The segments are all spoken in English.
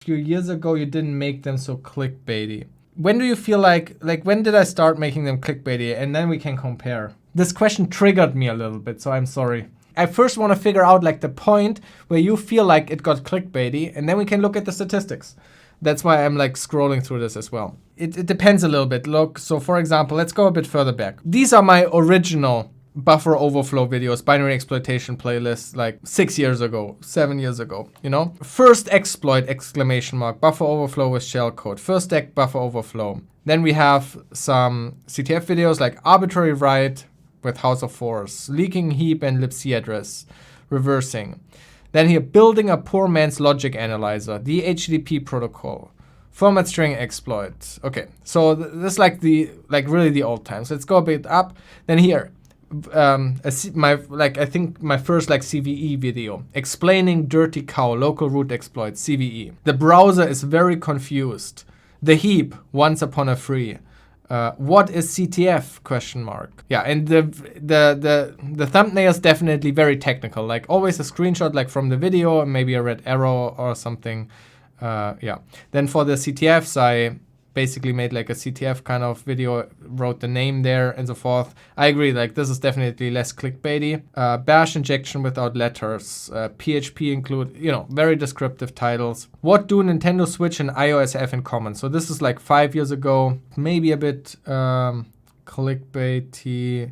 few years ago you didn't make them so clickbaity. When do you feel like when did I start making them clickbaity? And then we can compare. This question triggered me a little bit, so I'm sorry. I first want to figure out like the point where you feel like it got clickbaity, and then we can look at the statistics. That's why I'm like scrolling through this as well. It depends a little bit. Look, so for example, let's go a bit further back. These are my original buffer overflow videos, binary exploitation playlists, like 6 years ago, 7 years ago, you know? First exploit, exclamation mark, buffer overflow with shellcode. First deck, buffer overflow. Then we have some CTF videos like arbitrary write with House of Force, leaking heap and libc address, reversing. Then here, building a poor man's logic analyzer, the HTTP protocol, format string exploit. Okay, so this is like really the old times. Let's go a bit up. Then here, I think my first like CVE video explaining dirty cow local root exploit CVE. The browser is very confused. The heap once upon a free. What is CTF? Question mark. Yeah, and the thumbnail is definitely very technical. Like always a screenshot like from the video, maybe a red arrow or something. Yeah. Then for the CTFs, I basically made like a CTF kind of video, wrote the name there and so forth. I agree, like this is definitely less clickbaity. Bash injection without letters, PHP include, you know, very descriptive titles. What do Nintendo Switch and iOS have in common? So this is like 5 years ago, maybe a bit clickbaity.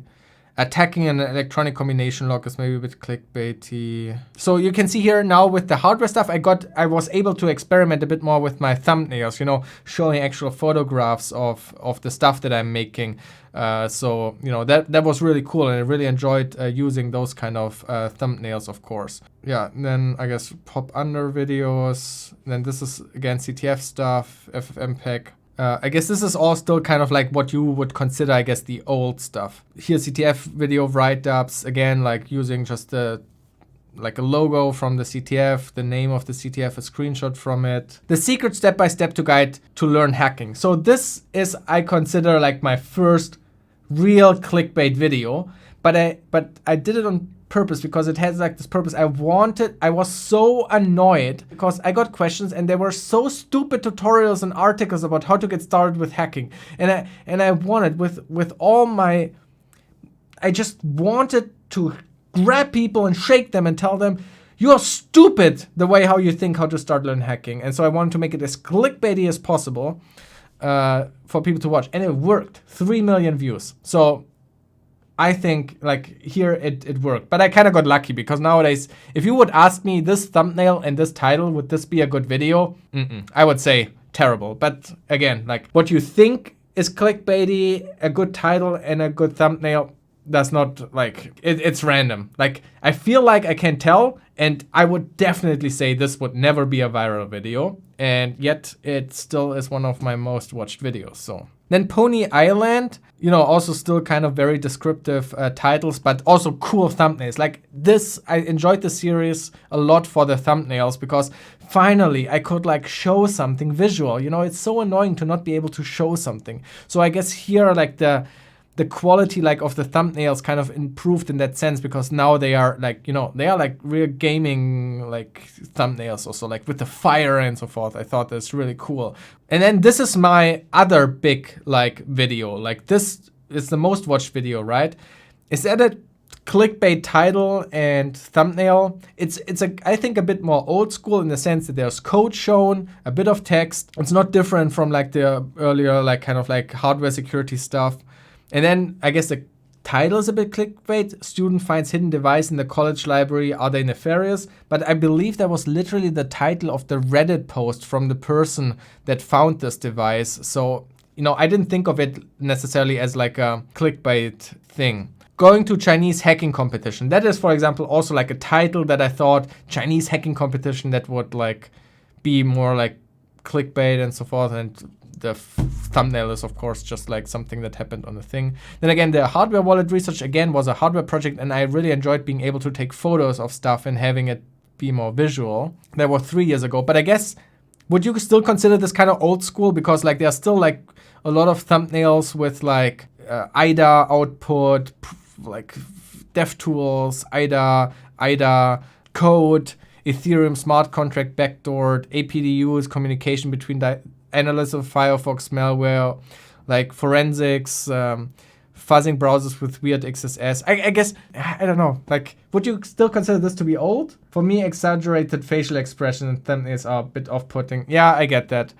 Attacking an electronic combination lock is maybe a bit clickbaity. So you can see here now with the hardware stuff, I was able to experiment a bit more with my thumbnails, you know, showing actual photographs of the stuff that I'm making. So, you know, that was really cool, and I really enjoyed using those kind of thumbnails, of course. Yeah, and then I guess pop under videos. Then this is again CTF stuff, FFmpeg. I guess this is all still kind of like what you would consider, I guess, the old stuff. Here, CTF video write-ups, again, like using just like a logo from the CTF, the name of the CTF, a screenshot from it. The secret step-by-step to guide to learn hacking. So this is, I consider, like my first real clickbait video, but I did it on purpose because it has like this purpose. I was so annoyed because I got questions and there were so stupid tutorials and articles about how to get started with hacking. And I wanted with all my, I just wanted to grab people and shake them and tell them, you're stupid the way how you think how to start learn hacking. And so I wanted to make it as clickbaity as possible for people to watch. And it worked. 3 million views. So I think like here it worked, but I kind of got lucky because nowadays, if you would ask me this thumbnail and this title, would this be a good video? I would say terrible. But again, like what you think is clickbaity, a good title and a good thumbnail, that's not like, it's random. Like I feel like I can tell, and I would definitely say this would never be a viral video. And yet it still is one of my most watched videos, so. Then Pony Island, you know, also still kind of very descriptive titles, but also cool thumbnails. Like this, I enjoyed the series a lot for the thumbnails because finally I could like show something visual. You know, it's so annoying to not be able to show something. So I guess here like the quality like of the thumbnails kind of improved in that sense because now they are like, you know, they are like real gaming like thumbnails also like with the fire and so forth. I thought that's really cool. And then this is my other big like video. Like this is the most watched video, right? Is that a clickbait title and thumbnail? It's I think a bit more old school in the sense that there's code shown, a bit of text. It's not different from like the earlier like kind of like hardware security stuff. And then I guess the title is a bit clickbait. Student finds hidden device in the college library. Are they nefarious? But I believe that was literally the title of the Reddit post from the person that found this device. So, you know, I didn't think of it necessarily as like a clickbait thing. Going to Chinese hacking competition. That is, for example, also like a title that I thought Chinese hacking competition that would like be more like clickbait and so forth. And the thumbnail is, of course, just like something that happened on the thing. Then again, the hardware wallet research, again, was a hardware project, and I really enjoyed being able to take photos of stuff and having it be more visual. That was 3 years ago. But I guess, would you still consider this kind of old school? Because like there's still like a lot of thumbnails with like IDA output, like DevTools, IDA code. Ethereum smart contract backdoored, APDUs, communication between the analysts of Firefox malware, like forensics, fuzzing browsers with weird XSS. I guess, I don't know, like, would you still consider this to be old? For me, exaggerated facial expression and thumbnails are a bit off-putting. Yeah, I get that.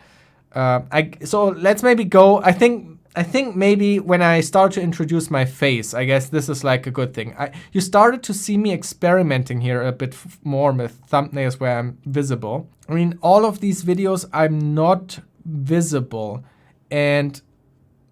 So let's maybe go, I think maybe when I start to introduce my face, I guess this is like a good thing. You started to see me experimenting here a bit more with thumbnails where I'm visible. I mean, all of these videos, I'm not visible. And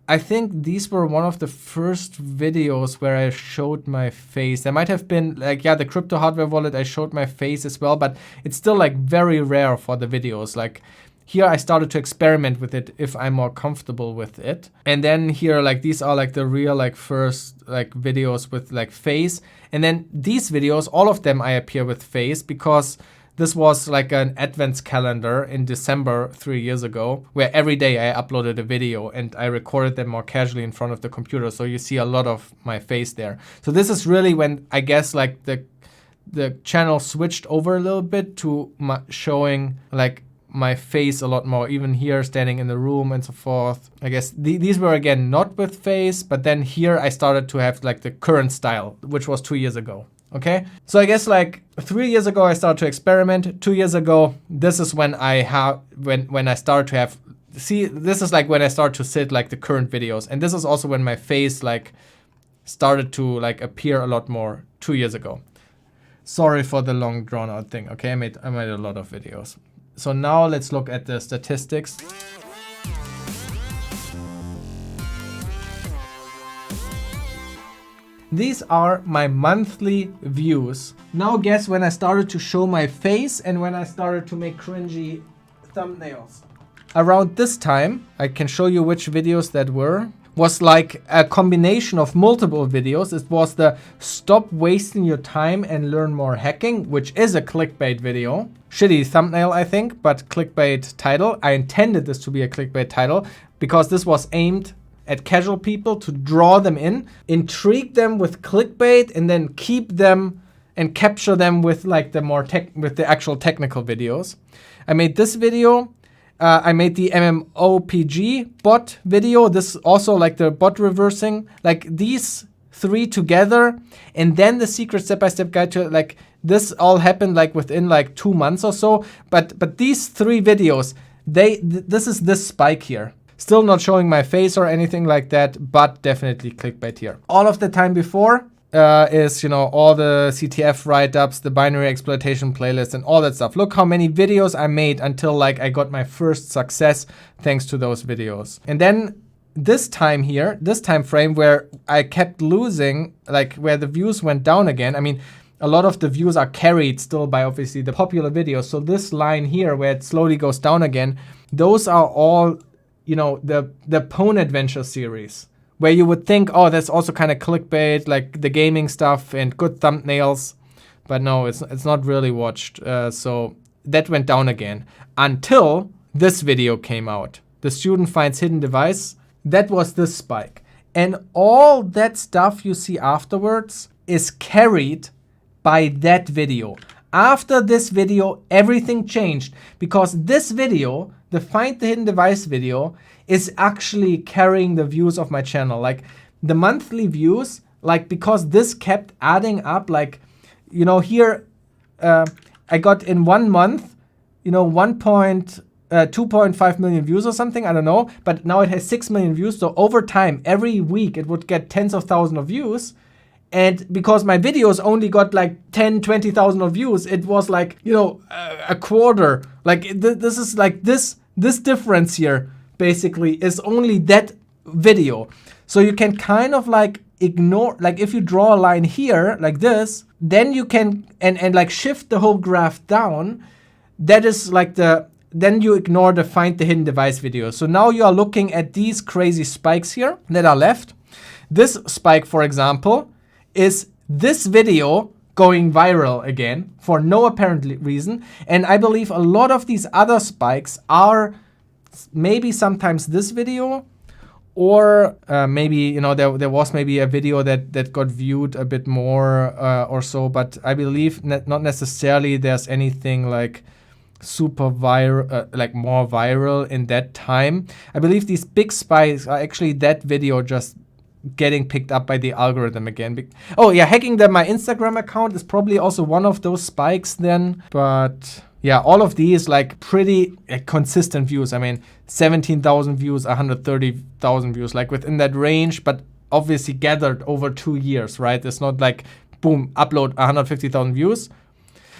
I think these were one of the first videos where I showed my face. There might have been like, yeah, the crypto hardware wallet, I showed my face as well, but it's still like very rare for the videos. Like here I started to experiment with it if I'm more comfortable with it. And then here, like these are like the real like first like videos with like face. And then these videos, all of them I appear with face because this was like an advent calendar in December 3 years ago, where every day I uploaded a video and I recorded them more casually in front of the computer. So you see a lot of my face there. So this is really when I guess like the channel switched over a little bit to showing like my face a lot more, even here standing in the room and so forth. I guess these were again not with face, but then here I started to have like the current style, which was 2 years ago. Okay, so I guess like 3 years ago I started to experiment. 2 years ago, this is when when I started to have, see, this is like when I started to sit like the current videos, and this is also when my face like started to like appear a lot more 2 years ago. Sorry for the long drawn out thing. Okay, I made a lot of videos. So now let's look at the statistics. These are my monthly views. Now guess when I started to show my face and when I started to make cringy thumbnails. Around this time, I can show you which videos that was like a combination of multiple videos. It was the stop wasting your time and learn more hacking, which is a clickbait video. Shitty thumbnail, I think, but clickbait title. I intended this to be a clickbait title because this was aimed at casual people to draw them in, intrigue them with clickbait, and then keep them and capture them with like the actual technical videos. I made this video. I made the MMOPG bot video. This also like the bot reversing, like these three together, and then the secret step-by-step guide to like this all happened like within like 2 months or so. But these three videos, this is this spike here. Still not showing my face or anything like that, but definitely clickbait here. All of the time before is, you know, all the CTF write-ups, the binary exploitation playlist and all that stuff. Look how many videos I made until like I got my first success thanks to those videos. And then this time here, this time frame where I kept losing, like where the views went down again. I mean, a lot of the views are carried still by obviously the popular videos. So this line here where it slowly goes down again, those are all, you know, the Pwn Adventure series, where you would think, oh, that's also kind of clickbait, like the gaming stuff and good thumbnails. But no, it's not really watched. So that went down again until this video came out. The student finds hidden device. That was this spike. And all that stuff you see afterwards is carried by that video. After this video, everything changed because this video, the Find the Hidden Device video, is actually carrying the views of my channel. Like the monthly views, like because this kept adding up, like, you know, here I got in 1 month, you know, 2.5 million views or something, I don't know, but now it has 6 million views. So over time, every week it would get tens of thousands of views. And because my videos only got like 10, 20,000 of views, it was like, you know, a quarter. Like this is like this difference here basically is only that video. So you can kind of like ignore, like if you draw a line here like this, then you can, and like shift the whole graph down. That is like then you ignore the Find the Hidden Device video. So now you are looking at these crazy spikes here that are left. This spike, for example, is this video going viral again for no apparent reason. And I believe a lot of these other spikes are maybe sometimes this video Or maybe, you know, there was maybe a video that got viewed a bit more or so, but I believe not necessarily there's anything like super viral, like more viral in that time. I believe these big spikes are actually that video just getting picked up by the algorithm again. Oh yeah, hacking my Instagram account is probably also one of those spikes then. But yeah, all of these like pretty consistent views. I mean, 17,000 views, 130,000 views, like within that range, but obviously gathered over 2 years, right? It's not like, boom, upload 150,000 views.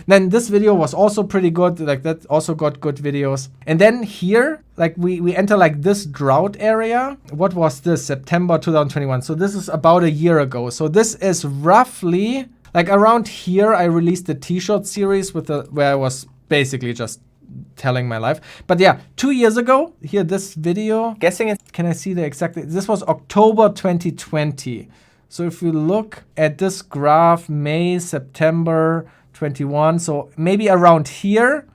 Then this video was also pretty good, like that also got good videos. And then here, like we enter like this drought area. What was this? September 2021. So this is about a year ago. So this is roughly like around here. I released the T-shirt series where I was basically just telling my life. But yeah, 2 years ago, here this video, guessing it, can I see the exact, this was October 2020. So if we look at this graph, May, September 21, so maybe around here,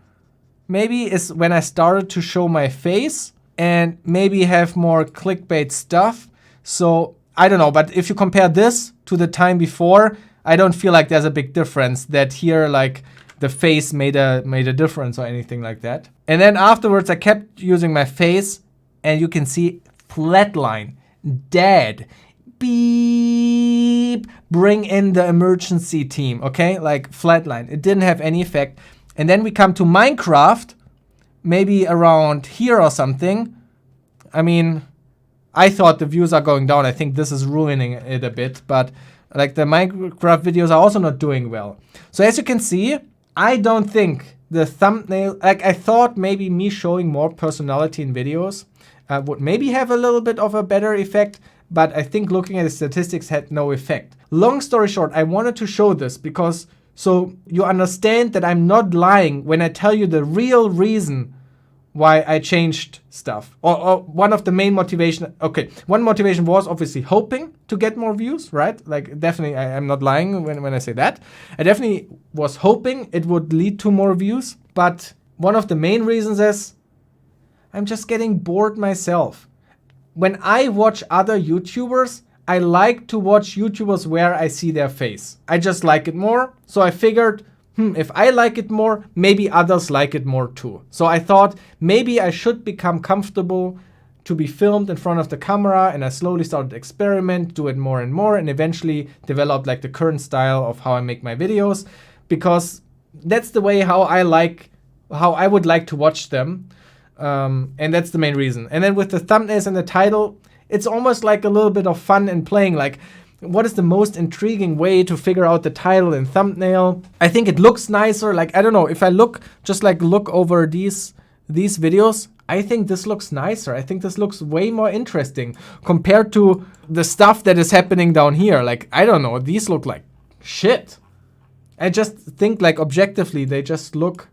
maybe is when I started to show my face and maybe have more clickbait stuff. So I don't know, but if you compare this to the time before, I don't feel like there's a big difference that here like the face made a difference or anything like that. And then afterwards I kept using my face and you can see flatline, dead. Beep, bring in the emergency team, okay? Like flatline, it didn't have any effect. And then we come to Minecraft, maybe around here or something. I mean, I thought the views are going down. I think this is ruining it a bit, but like the Minecraft videos are also not doing well. So as you can see, I don't think the thumbnail, like I thought maybe me showing more personality in videos would maybe have a little bit of a better effect, but I think looking at the statistics had no effect. Long story short, I wanted to show this because so you understand that I'm not lying when I tell you the real reason why I changed stuff. Or one of the main motivation, okay, one motivation was obviously hoping to get more views, right? Like definitely, I'm not lying when I say that. I definitely was hoping it would lead to more views, but one of the main reasons is I'm just getting bored myself. When I watch other YouTubers, I like to watch YouTubers where I see their face. I just like it more. So I figured, if I like it more, maybe others like it more too. So I thought maybe I should become comfortable to be filmed in front of the camera, and I slowly started to experiment, do it more and more, and eventually develop like the current style of how I make my videos, because that's the way how I would like to watch them. And that's the main reason. And then with the thumbnails and the title, it's almost like a little bit of fun in playing. Like, what is the most intriguing way to figure out the title and thumbnail? I think it looks nicer. Like, I don't know, if I look over these videos, I think this looks nicer. I think this looks way more interesting compared to the stuff that is happening down here. Like, I don't know, these look like shit. I just think like objectively, they just look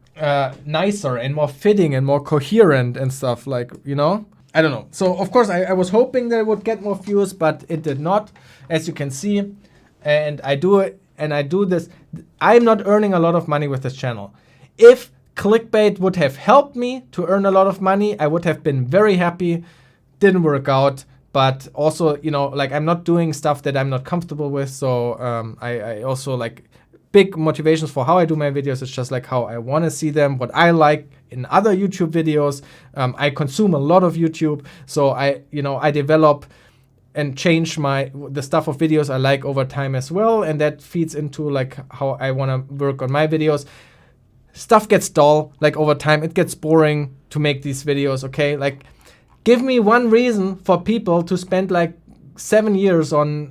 nicer and more fitting and more coherent and stuff, like, you know, I don't know. So of course I was hoping that it would get more views, but it did not, as you can see. And I do this. I'm not earning a lot of money with this channel. If clickbait would have helped me to earn a lot of money, I would have been very happy. Didn't work out. But also, you know, like I'm not doing stuff that I'm not comfortable with. So I also like big motivations for how I do my videos. It's just like how I want to see them, what I like in other YouTube videos. I consume a lot of YouTube, so I develop and change the stuff of videos I like over time as well, and that feeds into like how I want to work on my videos. Stuff gets dull, like over time it gets boring to make these videos, okay? Like give me one reason for people to spend like 7 years on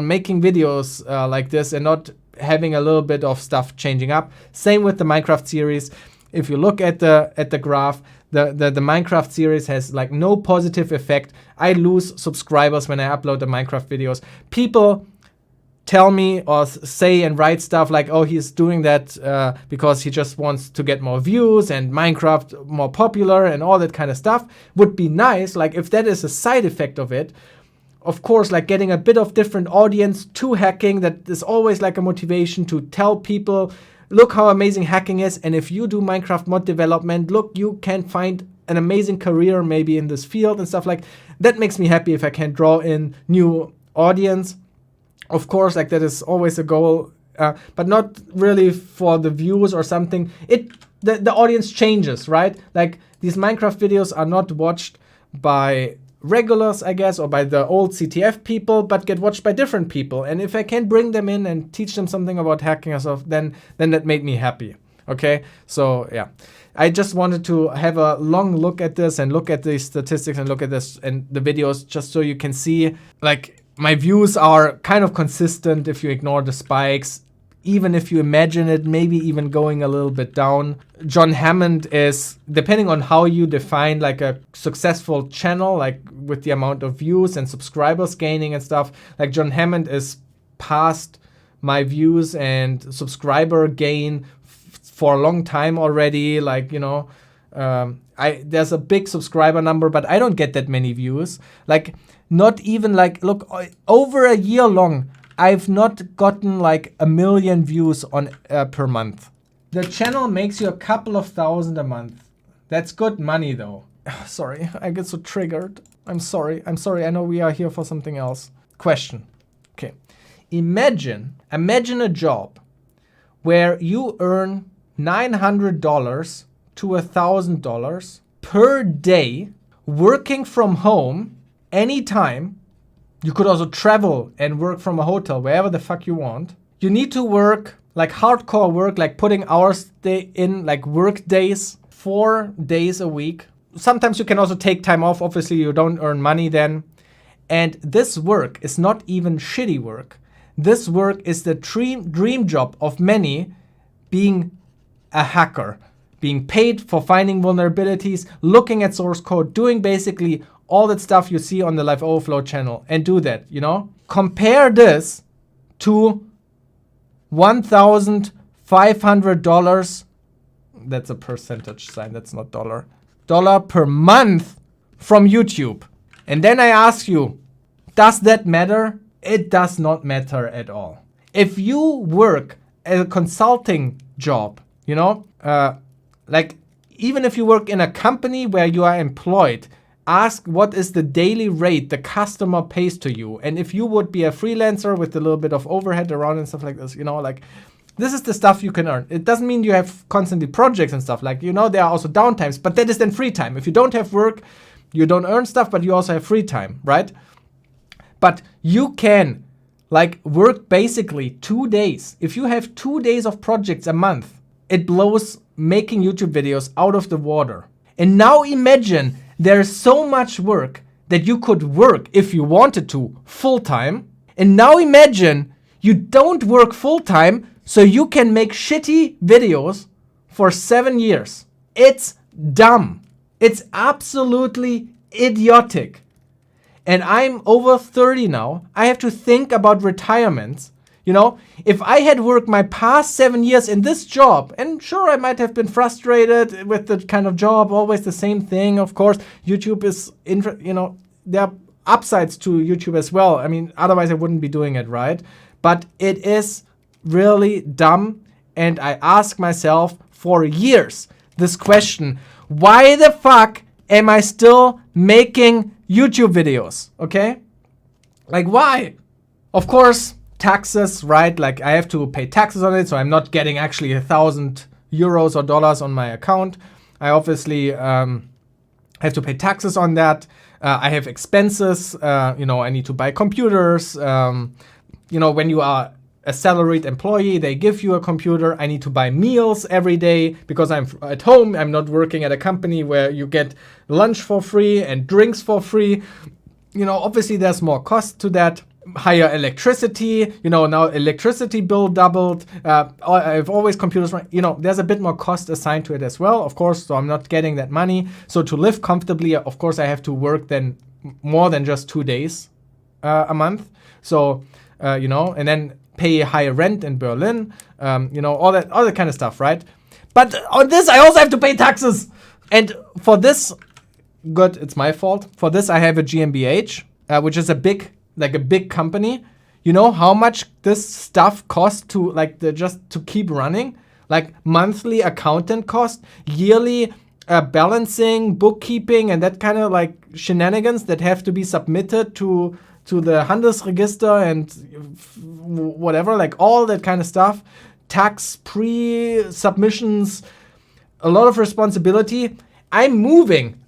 making videos like this and not having a little bit of stuff changing up. Same with the Minecraft series. If you look at the graph, the Minecraft series has like no positive effect. I lose subscribers when I upload the Minecraft videos. People tell me or say and write stuff like, oh, he's doing that because he just wants to get more views and Minecraft more popular and all that kind of stuff. Would be nice, like if that is a side effect of it. Of course, like getting a bit of different audience to hacking, that is always like a motivation to tell people, look how amazing hacking is. And if you do Minecraft mod development, look, you can find an amazing career maybe in this field and stuff. Like that makes me happy if I can draw in new audience. Of course, like that is always a goal, but not really for the views or something. The audience changes, right? Like these Minecraft videos are not watched by regulars, I guess, or by the old CTF people, but get watched by different people. And if I can bring them in and teach them something about hacking or stuff, then that made me happy. Okay, so yeah, I just wanted to have a long look at this and look at the statistics and look at this and the videos just so you can see, like, my views are kind of consistent if you ignore the spikes. Even if you imagine it, maybe even going a little bit down. John Hammond is, depending on how you define like a successful channel, like with the amount of views and subscribers gaining and stuff, like John Hammond is past my views and subscriber gain for a long time already. Like, you know, there's a big subscriber number, but I don't get that many views. Like, not even like, look, over a year long, I've not gotten like 1 million views on per month. The channel makes you a couple of thousand a month. That's good money though. Sorry, I get so triggered. I'm sorry. I know we are here for something else. Question. Okay. Imagine a job where you earn $900 to $1,000 per day working from home anytime. You could also travel and work from a hotel, wherever the fuck you want. You need to work, like hardcore work, like putting hours in, like work days, 4 days a week. Sometimes you can also take time off. Obviously, you don't earn money then. And this work is not even shitty work. This work is the dream job of many, being a hacker, being paid for finding vulnerabilities, looking at source code, doing basically all that stuff you see on the Live Overflow channel, and do that, you know? Compare this to $1,500. That's a percentage sign, that's not dollar. Dollar per month from YouTube. And then I ask you, does that matter? It does not matter at all. If you work a consulting job, you know, like even if you work in a company where you are employed, ask what is the daily rate the customer pays to you. And if you would be a freelancer with a little bit of overhead around and stuff like this, you know, like this is the stuff you can earn. It doesn't mean you have constantly projects and stuff, like, you know, there are also downtimes, but that is then free time. If you don't have work, you don't earn stuff, but you also have free time, right? But you can like work basically 2 days. If you have 2 days of projects a month, it blows making YouTube videos out of the water. And now imagine there's so much work that you could work if you wanted to full time. And now imagine you don't work full time, so you can make shitty videos for 7 years. It's dumb. It's absolutely idiotic. And I'm over 30 now. I have to think about retirement. You know, if I had worked my past 7 years in this job, and sure, I might have been frustrated with the kind of job, always the same thing. Of course, YouTube is, you know, there are upsides to YouTube as well. I mean, otherwise I wouldn't be doing it, right? But it is really dumb. And I ask myself for years this question: why the fuck am I still making YouTube videos? Okay? Like, why? Of course, taxes, right? Like, I have to pay taxes on it, so I'm not getting actually 1,000 euros or dollars on my account. I obviously have to pay taxes on that. I have expenses. You know, I need to buy computers. You know, when you are a salaried employee, they give you a computer. I need to buy meals every day because I'm at home. I'm not working at a company where you get lunch for free and drinks for free. You know, obviously there's more cost to that. Higher electricity, you know, now electricity bill doubled. I have always computers, you know, there's a bit more cost assigned to it as well, of course, so I'm not getting that money. So to live comfortably, of course, I have to work then more than just 2 days a month. So, you know, and then pay higher rent in Berlin, you know, all that kind of stuff, right? But on this, I also have to pay taxes. And for this, good, it's my fault. For this, I have a GmbH, which is a big company. You know how much this stuff costs to just to keep running? Like monthly accountant cost, yearly balancing, bookkeeping, and that kind of like shenanigans that have to be submitted to the Handelsregister and whatever, like all that kind of stuff, tax pre-submissions, a lot of responsibility. I'm moving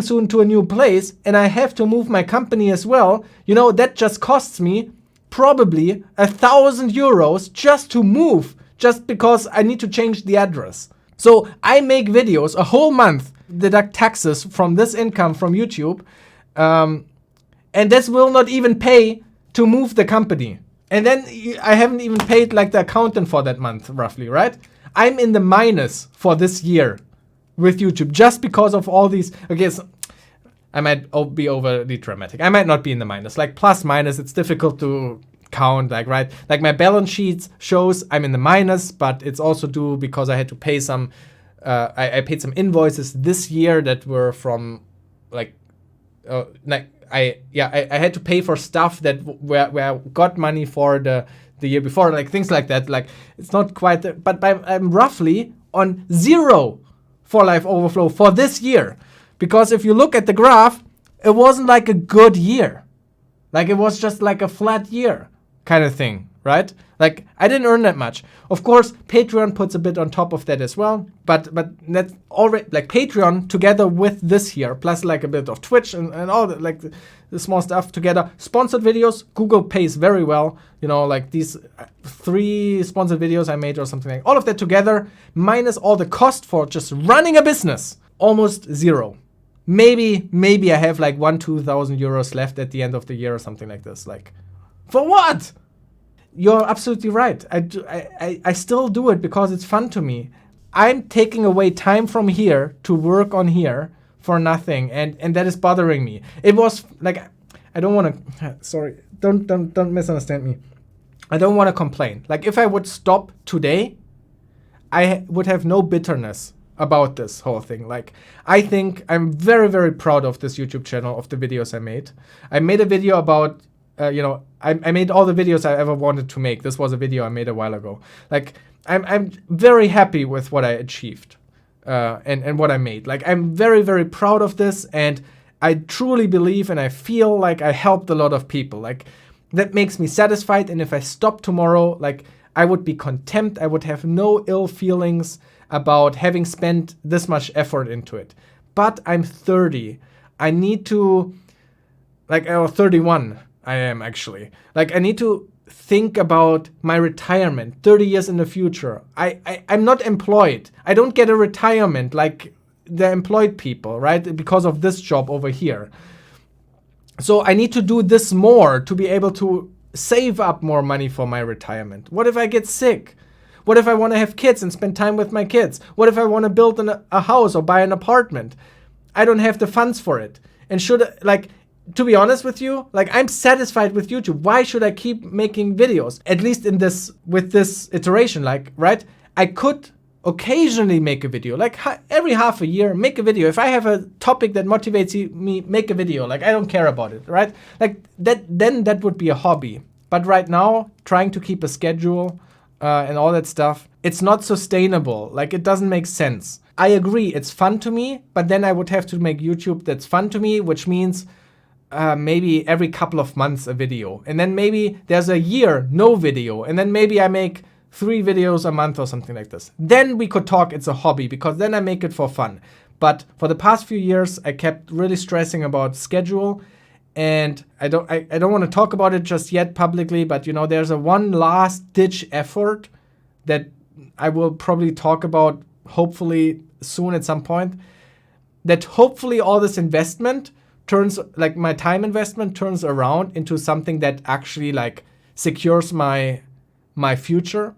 soon to a new place, and I have to move my company as well. You know, that just costs me probably 1,000 euros just to move, just because I need to change the address. So I make videos a whole month, deduct taxes from this income from YouTube, and this will not even pay to move the company. And then I haven't even paid like the accountant for that month, roughly, right? I'm in the minus for this year with YouTube just because of all these. Okay, so I might be overly dramatic. I might not be in the minus. Like plus, minus, it's difficult to count, like, right? Like my balance sheet shows I'm in the minus, but it's also due because I had to pay some, I paid some invoices this year that were from like I had to pay for stuff that where I got money for the year before, like things like that. Like it's not quite, but I'm roughly on zero for Life Overflow for this year. Because if you look at the graph, it wasn't like a good year. Like it was just like a flat year kind of thing, right? Like I didn't earn that much. Of course, Patreon puts a bit on top of that as well. But that's already like Patreon together with this here, plus like a bit of Twitch and all the, like the small stuff together. Sponsored videos, Google pays very well. You know, like these 3 sponsored videos I made or something like all of that together, minus all the cost for just running a business, almost zero. Maybe I have like 1,000-2,000 euros left at the end of the year or something like this. Like, for what? You're absolutely right. I still do it because it's fun to me. I'm taking away time from here to work on here for nothing, and that is bothering me. It was like, I don't want to. Sorry, don't misunderstand me. I don't want to complain. Like if I would stop today, I would have no bitterness about this whole thing. Like I think I'm very, very proud of this YouTube channel, of the videos I made. I made a video about I made all the videos I ever wanted to make. This was a video I made a while ago. Like I'm very happy with what I achieved and what I made. Like I'm very, very proud of this, and I truly believe and I feel like I helped a lot of people. Like that makes me satisfied, and if I stop tomorrow, like I would be content. I would have no ill feelings about having spent this much effort into it. But I'm 30. I need to, or 31. I am actually. Like I need to think about my retirement 30 years in the future. I'm not employed. I don't get a retirement like the employed people, right? Because of this job over here. So I need to do this more to be able to save up more money for my retirement. What if I get sick? What if I want to have kids and spend time with my kids? What if I want to build a house or buy an apartment? I don't have the funds for it. And to be honest with you, like I'm satisfied with YouTube. Why should I keep making videos? At least with this iteration, like, right? I could occasionally make a video, like every half a year, make a video. If I have a topic that motivates me, make a video. Like I don't care about it, right? Like then that would be a hobby. But right now, trying to keep a schedule and all that stuff, it's not sustainable. Like it doesn't make sense. I agree, it's fun to me, but then I would have to make YouTube that's fun to me, which means maybe every couple of months a video. And then maybe there's a year, no video. And then maybe I make 3 videos a month or something like this. Then we could talk it's a hobby, because then I make it for fun. But for the past few years, I kept really stressing about schedule. And I don't want to talk about it just yet publicly, but there's a one last ditch effort that I will probably talk about hopefully soon at some point. That hopefully all this investment turns, like my time investment turns around into something that actually like secures my future.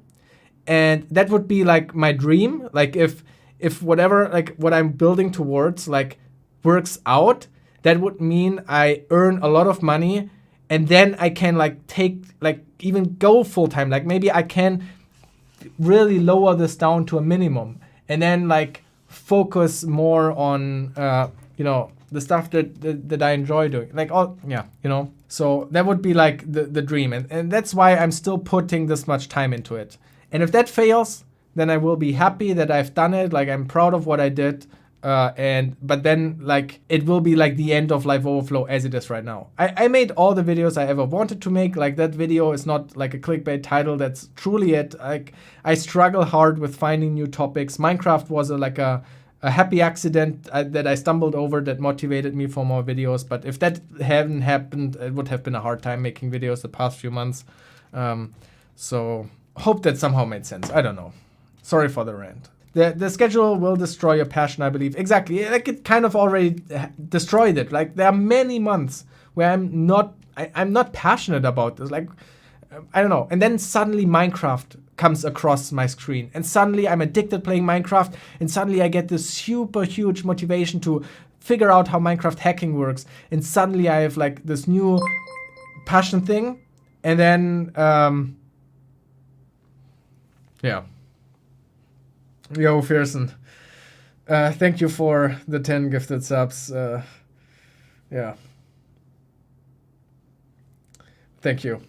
And that would be like my dream. Like if whatever, like what I'm building towards like works out, that would mean I earn a lot of money, and then I can like take, like even go full time. Like maybe I can really lower this down to a minimum, and then like focus more on, the stuff that I enjoy doing. Like, so that would be like the dream. And that's why I'm still putting this much time into it. And if that fails, then I will be happy that I've done it. Like I'm proud of what I did. But then like it will be like the end of Live Overflow as it is right now. I made all the videos I ever wanted to make. Like that video is not like a clickbait title. That's truly it. Like I struggle hard with finding new topics. Minecraft was like a happy accident that I stumbled over that motivated me for more videos. But if that hadn't happened, it would have been a hard time making videos the past few months. So hope that somehow made sense. I don't know. Sorry for the rant. The schedule will destroy your passion, I believe. Exactly. Like it kind of already destroyed it. Like there are many months where I'm not passionate about this. Like I don't know. And then suddenly Minecraft comes across my screen, and suddenly I'm addicted playing Minecraft, and suddenly I get this super huge motivation to figure out how Minecraft hacking works, and suddenly I have like this new passion thing, and then yeah. Yo, Fearson. Thank you for the 10 gifted subs. Yeah. Thank you.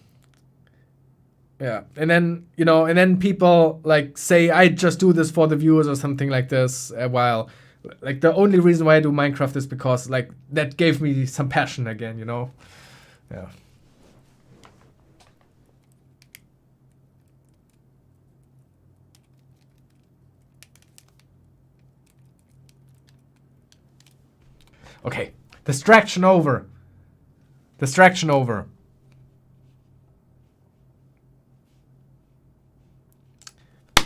Yeah. And then, you know, and then people like say, I just do this for the viewers or something like this. While like the only reason why I do Minecraft is because like that gave me some passion again, you know? Yeah. Okay, distraction over. Distraction over.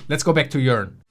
Let's go back to Yearn.